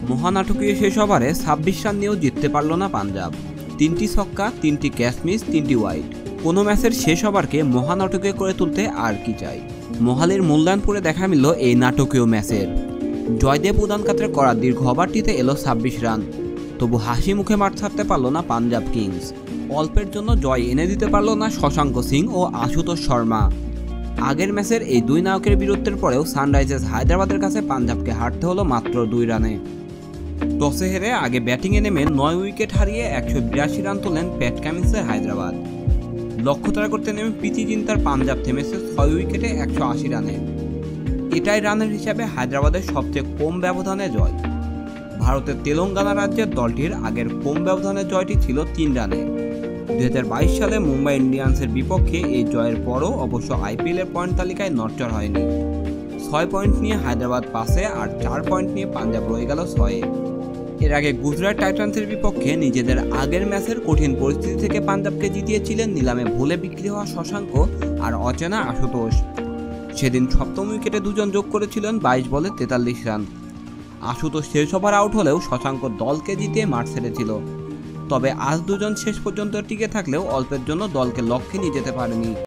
মহানাটকীয় শেষ ওভারে ২৬ রান নিয়েও জিততে পারল না পাঞ্জাব। ৩টি ছক্কা, 3টি ক্যাচ মিস, 3টি ওয়াইড। কোনো ম্যাচের শেষ ওভারকে মহানাটকীয় করে তুলতে আর কি চাই। মোহালির মূল্যায়নপুরে দেখা মিলল এই নাটকীয় ম্যাচের। জয়দেব উদানকাতের করা দীর্ঘ ওভারটিতে এলো ২৬ রান, তবু হাসি মুখে মাঠ ছাড়তে পারল না পাঞ্জাব কিংস। অল্পের জন্য জয় এনে দিতে পারল না শশাঙ্ক সিং ও আশুতোষ শর্মা। আগের ম্যাচের এই দুই নায়কের বীরত্বের পরেও সানরাইজার্স হায়দ্রাবাদের কাছে পাঞ্জাবকে হারতে হলো মাত্র 2 রানে। টসে হেরে আগে ব্যাটিংয়ে নেমে 9 উইকেট হারিয়ে 182 রান তোলেন প্যাট কামিন্সের হায়দ্রাবাদ। লক্ষ্য তাড়া করতে নেমে প্রীতি জিন্তার পাঞ্জাব থেমেছে 6 উইকেটে 180 রানে। এটাই রানের হিসাবে হায়দ্রাবাদের সবচেয়ে কম ব্যবধানে জয়। ভারতের তেলেঙ্গানা রাজ্যের দলটির আগের কম ব্যবধানের জয়টি ছিল 3 রানে। 2022 সালে মুম্বাই ইন্ডিয়ান্সের বিপক্ষে এই জয়ের পরও অবশ্য আইপিএলের পয়েন্ট তালিকায় নড়চড় হয়নি। 6 পয়েন্ট নিয়ে হায়দ্রাবাদ 5-এ আর 4 পয়েন্ট নিয়ে পাঞ্জাব রয়ে গেল 6-এ। এর আগে গুজরাট টাইটান্সের বিপক্ষে নিজেদের আগের ম্যাচের কঠিন পরিস্থিতি থেকে পাঞ্জাবকে জিতিয়েছিলেন নিলামে ভুলে বিক্রি হওয়া শশাঙ্ক আর অচেনা আশুতোষ। সেদিন সপ্তম উইকেটে দুজন যোগ করেছিলেন 22 বলে 43 রান। আশুতোষ শেষ ওভার আউট হলেও শশাঙ্ক দলকে জিতিয়ে মাঠ ছেড়েছিল। তবে আজ দুজন শেষ পর্যন্ত টিকে থাকলেও অল্পের জন্য দলকে লক্ষ্যে নিয়ে যেতে পারেনি।